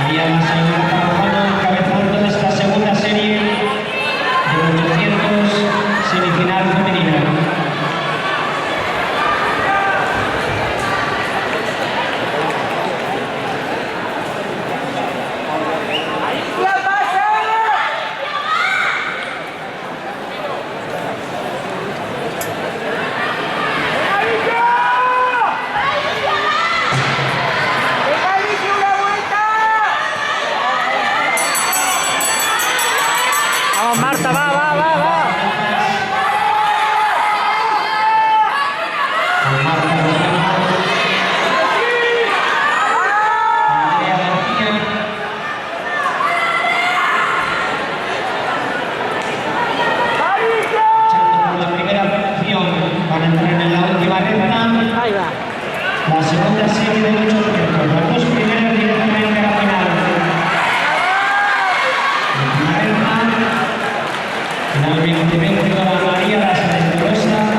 María Masaña Carvajal encabezando esta segunda serie de 800 semifinal femenina. Vamos, Marta, va. Para entrar en la última recta. Ahí va. La segunda serie de 800, las dos primeras directamente a la final. Última recta. Finalmente vence con María la Salesterosa.